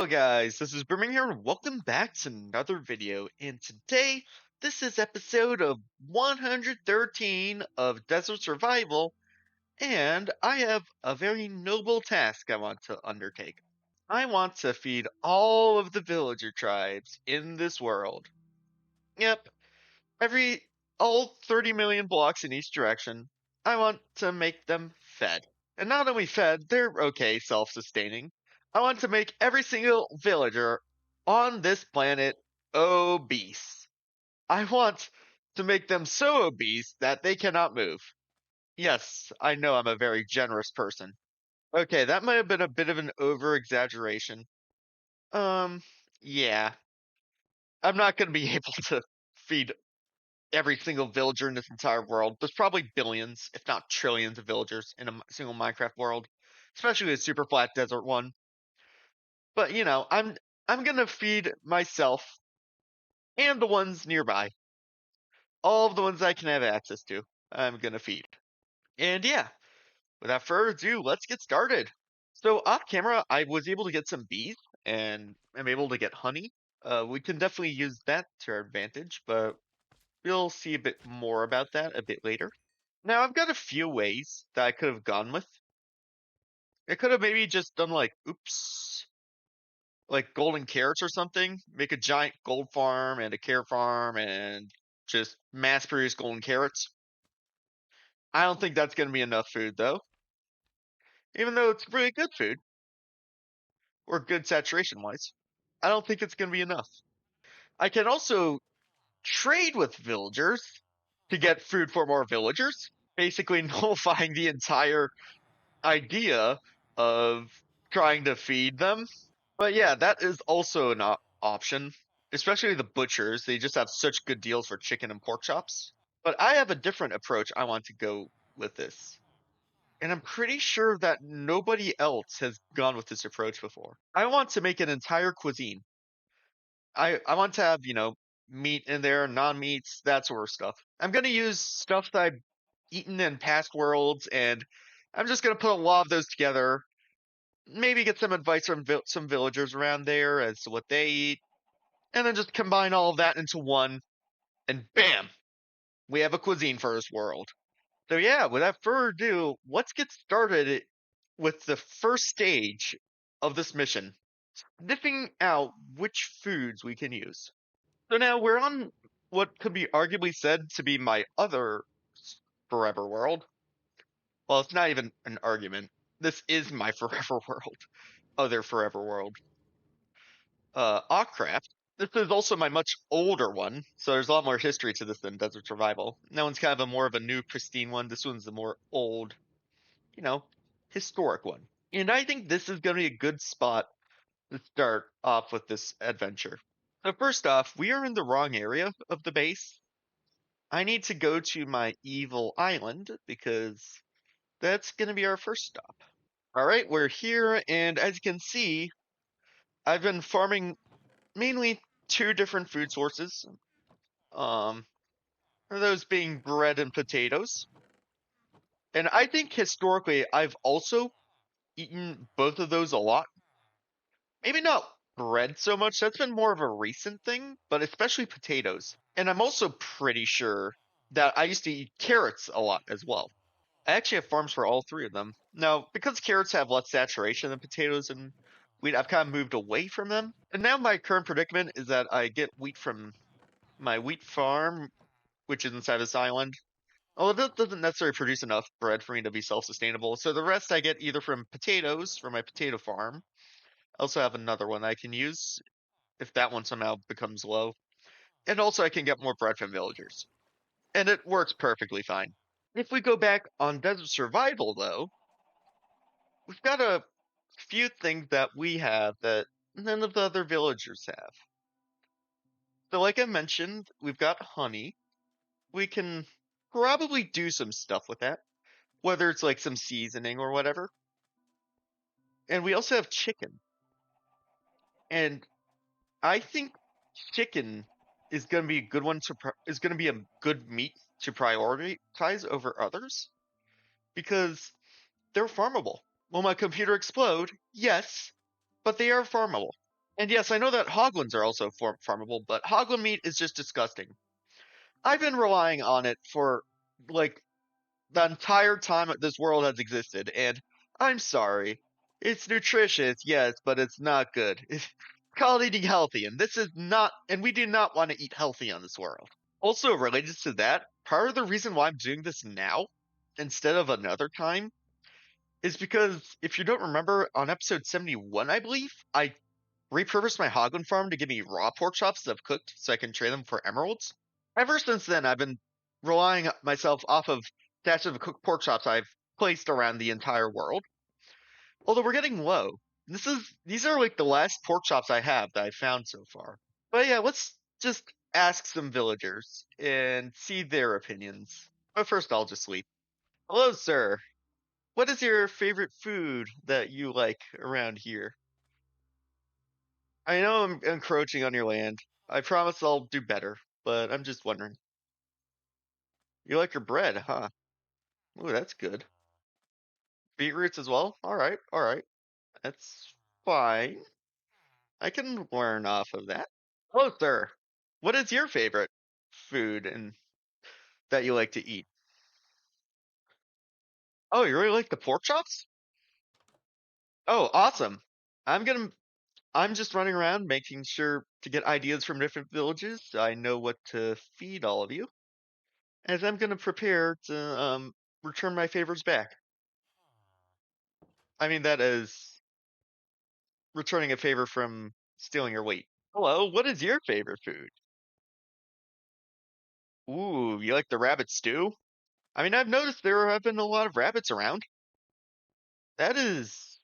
Hello guys, this is Brimming here and welcome back to another video. And today, this is episode of 113 of Desert Survival, and I have a very noble task I want to undertake. I want to feed all of the villager tribes in this world. Yep, every all 30 million blocks in each direction. I want to make them fed. And not only fed, they're okay, self-sustaining. I want to make every single villager on this planet obese. I want to make them so obese that they cannot move. Yes, I know I'm a very generous person. Okay, that might have been a bit of an over-exaggeration. Um, yeah. I'm not going to be able to feed every single villager in this entire world. There's probably billions, if not trillions, of villagers in a single Minecraft world, especially a super flat desert one. But I'm gonna feed myself and the ones nearby, all of the ones I can have access to. I'm gonna feed. And yeah, without further ado, let's get started. So off camera, I was able to get some bees and I'm able to get honey. We can definitely use that to our advantage, but we'll see a bit more about that a bit later. Now, I've got a few ways that I could have gone with. I could have maybe just done like, oops, like golden carrots or something. Make a giant gold farm and a carrot farm and just mass produce golden carrots. I don't think that's going to be enough food though. Even though it's really good food, or good saturation wise, I don't think it's going to be enough. I can also trade with villagers to get food for more villagers, basically nullifying the entire idea of trying to feed them. But yeah, that is also an option, especially the butchers. They just have such good deals for chicken and pork chops. But I have a different approach I want to go with this. And I'm pretty sure that nobody else has gone with this approach before. I want to make an entire cuisine. I want to have, meat in there, non-meats, that sort of stuff. I'm going to use stuff that I've eaten in past worlds, and I'm just going to put a lot of those together. Maybe get some advice from some villagers around there as to what they eat, and then just combine all of that into one, and bam, we have a cuisine for this world. So yeah, without further ado, let's get started with the first stage of this mission, sniffing out which foods we can use. So now we're on what could be arguably said to be my other forever world. Well, it's not even an argument. This is my forever world. Other forever world. Ockcraft. This is also my much older one, so there's a lot more history to this than Desert Survival. That one's kind of a more of a new, pristine one. This one's the more old, you know, historic one. And I think this is going to be a good spot to start off with this adventure. So first off, we are in the wrong area of the base. I need to go to my evil island because that's going to be our first stop. All right, we're here, and as you can see, I've been farming mainly two different food sources. Um, those being bread and potatoes. And I think historically, I've also eaten both of those a lot. Maybe not bread so much, that's been more of a recent thing, but especially potatoes. And I'm also pretty sure that I used to eat carrots a lot as well. I actually have farms for all three of them. Now, because carrots have less saturation than potatoes and wheat, I've kind of moved away from them. And now my current predicament is that I get wheat from my wheat farm, which is inside this island. Although it doesn't necessarily produce enough bread for me to be self-sustainable, so the rest I get either from potatoes from my potato farm. I also have another one I can use if that one somehow becomes low. And also I can get more bread from villagers. And it works perfectly fine. If we go back on Desert Survival, though, we've got a few things that we have that none of the other villagers have. So, like I mentioned, we've got honey. We can probably do some stuff with that, whether it's like some seasoning or whatever. And we also have chicken. And I think chicken is going to be a good one to is going to be a good meat to prioritize over others because they're farmable. Will my computer explode? Yes, but they are farmable. And yes, I know that hoglins are also farmable, but hoglin meat is just disgusting. I've been relying on it for like the entire time that this world has existed, and I'm sorry. It's nutritious, yes, but it's not good. It's called eating healthy, and this is not, and we do not want to eat healthy on this world. Also, related to that, part of the reason why I'm doing this now instead of another time is because if you don't remember, on episode 71, I believe, I repurposed my Hoglin farm to give me raw pork chops that I've cooked so I can trade them for emeralds. Ever since then, I've been relying myself off of stashes of cooked pork chops I've placed around the entire world. Although we're getting low. These are like the last pork chops I have that I found so far. But yeah, let's just ask some villagers and see their opinions. But first, I'll just sleep. Hello, sir. What is your favorite food that you like around here? I know I'm encroaching on your land. I promise I'll do better, but I'm just wondering. You like your bread, huh? Ooh, that's good. Beetroots as well? Alright, alright. That's fine. I can learn off of that. Hello, sir. What is your favorite food and that you like to eat? Oh, you really like the pork chops? Oh, awesome. I'm gonna I'm just running around making sure to get ideas from different villages so I know what to feed all of you. As I'm gonna prepare to return my favors back. I mean that is returning a favor from stealing your weight. Hello, what is your favorite food? Ooh, you like the rabbit stew? I mean, I've noticed there have been a lot of rabbits around. That is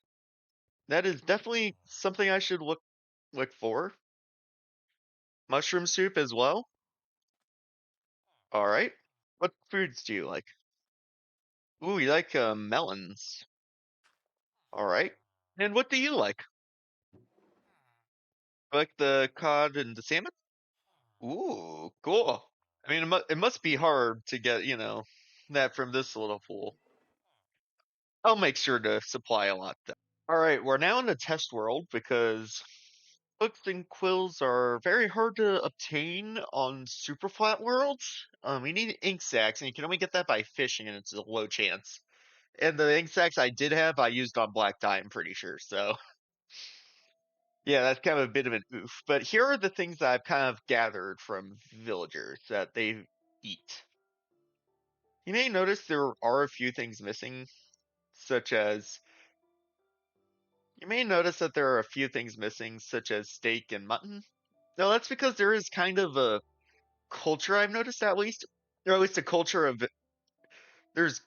that is definitely something I should look for. Mushroom soup as well. All right. What foods do you like? Ooh, you like melons. All right. And what do you like? You like the cod and the salmon? Ooh, cool. I mean, it must be hard to get, that from this little pool. I'll make sure to supply a lot though. All right, we're now in the test world because books and quills are very hard to obtain on super flat worlds. You need ink sacs, and you can only get that by fishing, and it's a low chance. And the ink sacs I did have, I used on black dye, I'm pretty sure. So yeah, that's kind of a bit of an oof. But here are the things that I've kind of gathered from villagers that they eat. You may notice there are a few things missing, such as you may notice that there are a few things missing, such as steak and mutton. No, that's because there is kind of a culture I've noticed or at least a culture of there's,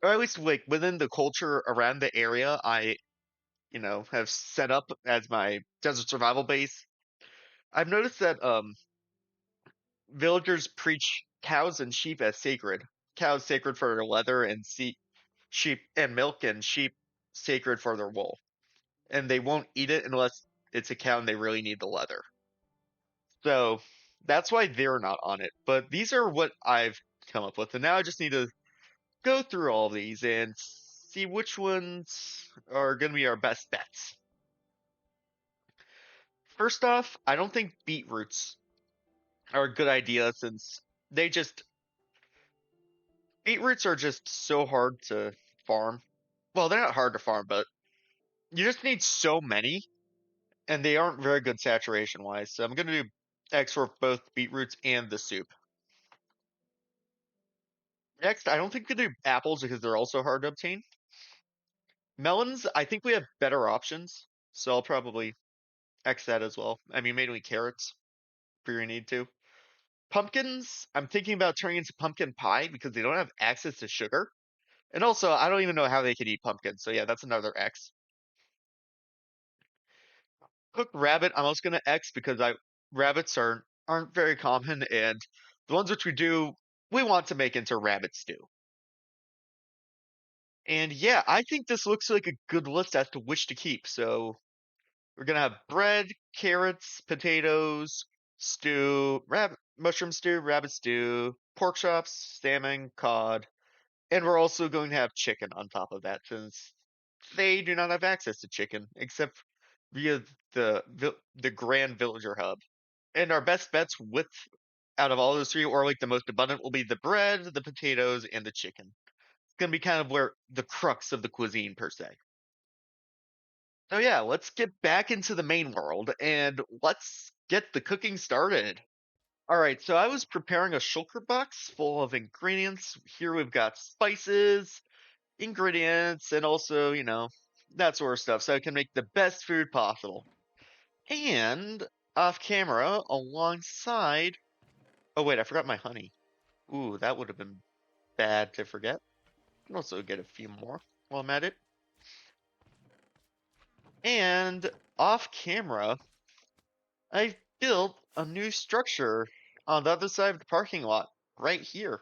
or at least like within the culture around the area I, have set up as my desert survival base. I've noticed that villagers preach cows and sheep as sacred. Cows sacred for their leather, and sheep and milk, and sheep sacred for their wool. And they won't eat it unless it's a cow and they really need the leather. So that's why they're not on it. But these are what I've come up with, and now I just need to go through all these and see which ones are going to be our best bets. First off, I don't think beetroots are a good idea since they just beetroots are just so hard to farm. Well, they're not hard to farm, but you just need so many, and they aren't very good saturation wise. So I'm going to do X for both beetroots and the soup. Next, I don't think we do apples because they're also hard to obtain. Melons, I think we have better options, so I'll probably X that as well. I mean, mainly carrots if you need to. Pumpkins, I'm thinking about turning into pumpkin pie because they don't have access to sugar. And also, I don't even know how they could eat pumpkins, so yeah, that's another X. Cooked rabbit, I'm also gonna X because I rabbits aren't very common, and the ones which we do, we want to make into rabbit stew. And yeah, I think this looks like a good list as to which to keep. So we're gonna have bread, carrots, potatoes, stew, mushroom stew, rabbit stew, pork chops, salmon, cod, and we're also going to have chicken on top of that since they do not have access to chicken except via the Grand Villager Hub. And our best bets with out of all those three, or like the most abundant, will be the bread, the potatoes, and the chicken. It's gonna be kind of where the crux of the cuisine per se. So yeah, let's get back into the main world and let's get the cooking started. All right, so I was preparing a shulker box full of ingredients. Here we've got spices, ingredients, and also, that sort of stuff, so I can make the best food possible. And off camera, alongside. Oh, wait, I forgot my honey. Ooh, that would have been bad to forget. Can also get a few more while I'm at it. And off camera, I built a new structure on the other side of the parking lot, right here.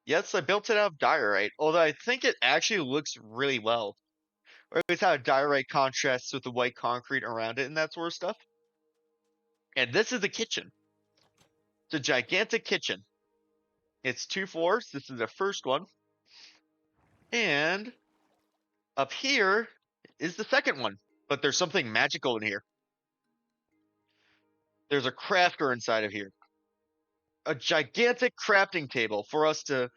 Yes, I built it out of diorite, although I think it actually looks really well. Or at least how diorite contrasts with the white concrete around it and that sort of stuff. And this is the kitchen. It's a gigantic kitchen. It's 2 floors. This is the first one. And up here is the second one. But there's something magical in here. There's a crafter inside of here. A gigantic crafting table for us to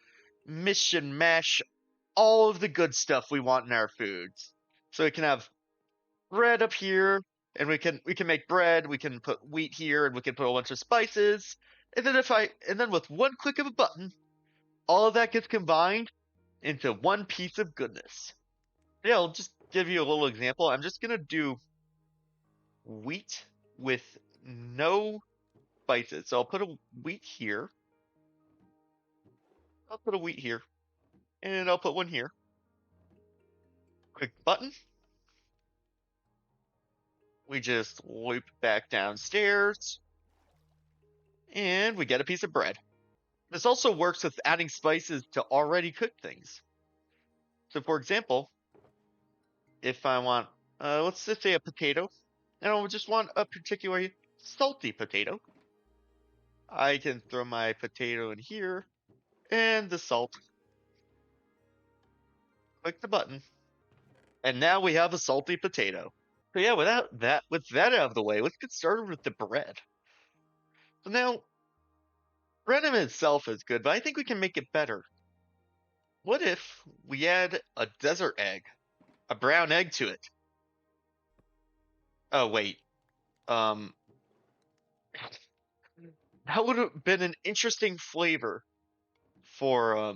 mish and mash all of the good stuff we want in our foods. So we can have bread up here, and we can make bread. We can put wheat here, and we can put a bunch of spices. And then with one click of a button, all of that gets combined into one piece of goodness. Yeah, I'll just give you a little example. I'm just gonna do wheat with no spices. So I'll put a wheat here. I'll put a wheat here, and I'll put one here. Quick button. We just loop back downstairs, and we get a piece of bread. This also works with adding spices to already cooked things. So for example, if I want, let's just say a potato, and I just want a particularly salty potato, I can throw my potato in here, and the salt. Click the button, and now we have a salty potato. So yeah, with that out of the way, let's get started with the bread. So now, bread in itself is good, but I think we can make it better. What if we add a desert egg, a brown egg to it? Oh wait, um, that would have been an interesting flavor for a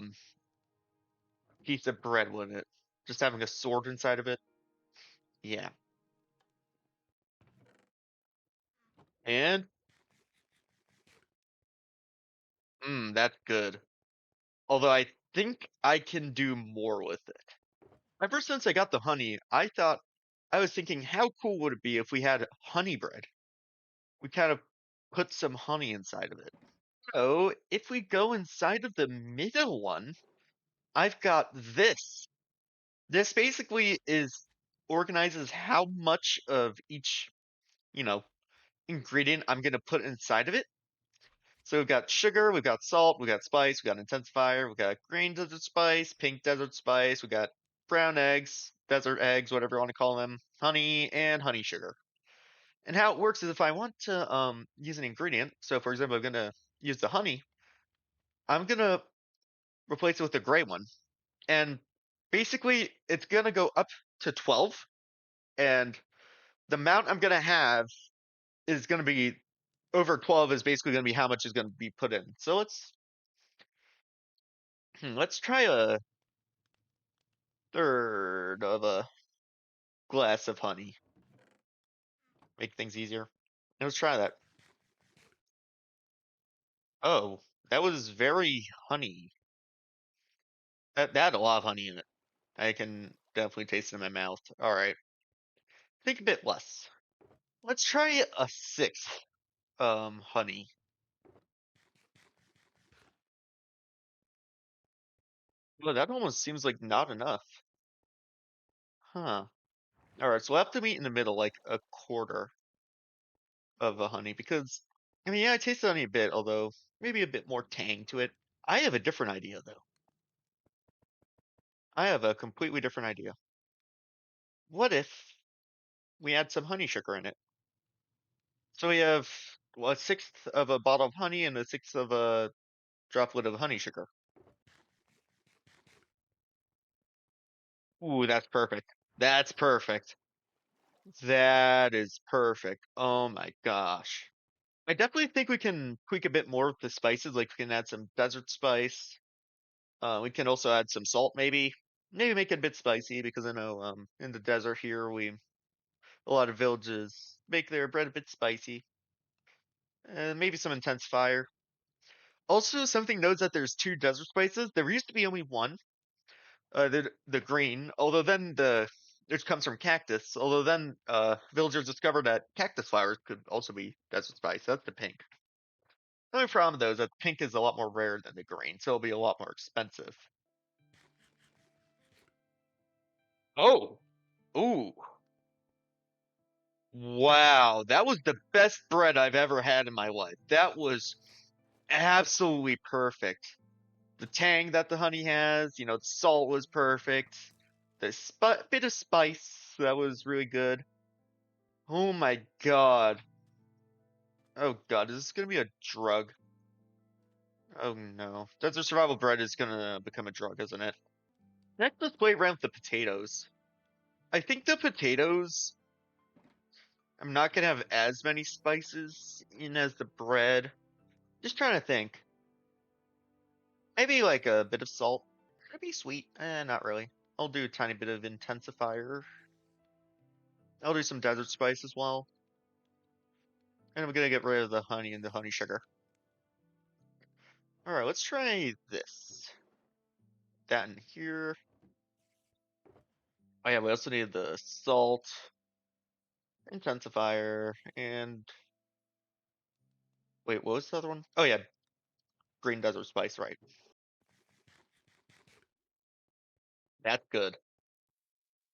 piece of bread, wouldn't it? Just having a sword inside of it. Yeah. And that's good. Although I think I can do more with it. Ever since I got the honey, I was thinking how cool would it be if we had honey bread? We kind of put some honey inside of it. So if we go inside of the middle one, I've got this. This basically is organizes how much of each, you know, ingredient I'm gonna put inside of it. So we've got sugar, we've got salt, we've got spice, we've got intensifier, we've got green desert spice, pink desert spice, we've got brown eggs, desert eggs, whatever you want to call them, honey, and honey sugar. And how it works is if I want to use an ingredient, so for example, I'm gonna use the honey, I'm gonna replace it with a gray one. And basically it's gonna go up to 12, and the amount I'm gonna have is gonna be over 12 is basically gonna be how much is gonna be put in. So let's try a third of a glass of honey. Make things easier. Let's try that. Oh, that was very honey. That had a lot of honey in it. I can definitely taste it in my mouth. All right. Think a bit less. Let's try a sixth honey. Well, that almost seems like not enough. Huh. All right, so we'll have to meet in the middle, like a quarter of a honey, because I mean, yeah, I tasted honey a bit, although maybe a bit more tang to it. I have a different idea though. I have a completely different idea. What if we add some honey sugar in it. So we have well, a sixth of a bottle of honey and a sixth of a droplet of honey sugar. Ooh, that's perfect. That's perfect. That is perfect. Oh my gosh. I definitely think we can tweak a bit more with the spices. Like we can add some desert spice. We can also add some salt, maybe. Maybe make it a bit spicy because I know in the desert here a lot of villages make their bread a bit spicy. And maybe some intensifier. Also, something notes that there's two desert spices. There used to be only one, the green. Although then it comes from cactus. Although then villagers discovered that cactus flowers could also be desert spice. That's the pink. The only problem though is that pink is a lot more rare than the green, so it'll be a lot more expensive. Oh, ooh, wow, that was the best bread I've ever had in my life. That was absolutely perfect. The tang that the honey has, the salt was perfect. The bit of spice that was really good. Oh my god. Oh god, is this gonna be a drug? Oh no. Desert survival bread is gonna become a drug, isn't it? Next, let's play around with the potatoes. I think the potatoes, I'm not gonna have as many spices in as the bread. Just trying to think. Maybe like a bit of salt. Could it be sweet? Not really. I'll do a tiny bit of intensifier. I'll do some desert spice as well. And I'm gonna get rid of the honey and the honey sugar. Alright, let's try this. That in here. Oh yeah, we also need the salt, intensifier, and wait, what was the other one? Oh yeah, green desert spice, right. That's good.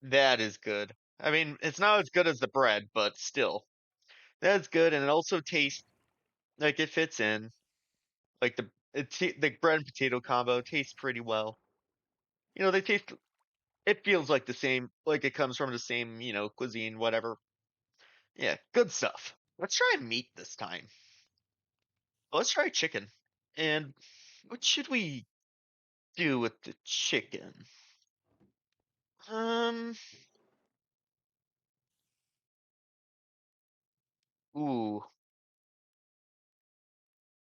That is good. I mean, it's not as good as the bread, but still. That's good, and it also tastes like it fits in. Like the bread and potato combo tastes pretty well. They taste. It feels like the same, like it comes from the same, cuisine, whatever. Yeah, good stuff. Let's try meat this time. Let's try chicken. And what should we do with the chicken? Um, ooh,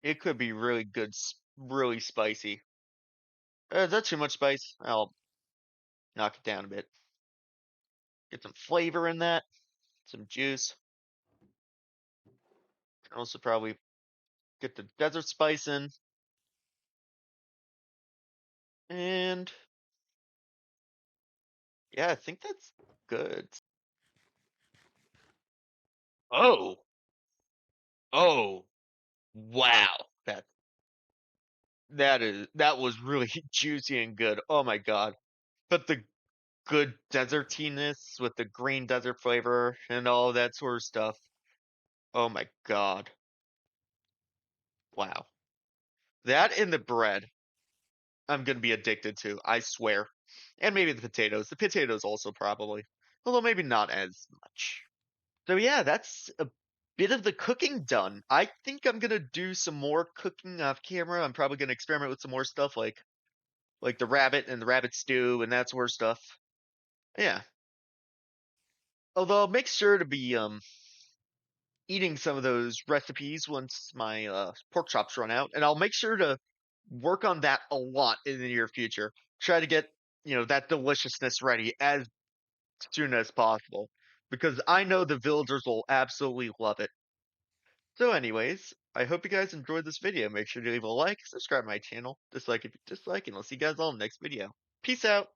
it could be really good, really spicy. Is that too much spice? I'll knock it down a bit. Get some flavor in that, some juice. Can also probably get the desert spice in. And yeah, I think that's good. Oh, oh, wow. That was really juicy and good. Oh my god. But the good desertiness with the green desert flavor and all that sort of stuff. Oh my god. Wow. That and the bread, I'm gonna be addicted to, I swear. And maybe the potatoes. The potatoes also probably. Although maybe not as much. So yeah, that's a bit of the cooking done. I think I'm gonna do some more cooking off camera. I'm probably gonna experiment with some more stuff like the rabbit and the rabbit stew and that sort of stuff. Yeah. Although I'll make sure to be eating some of those recipes once my pork chops run out, and I'll make sure to work on that a lot in the near future. Try to get that deliciousness ready as soon as possible because I know the villagers will absolutely love it. So, anyways, I hope you guys enjoyed this video. Make sure to leave a like, subscribe to my channel, dislike if you dislike, and I'll see you guys all in the next video. Peace out.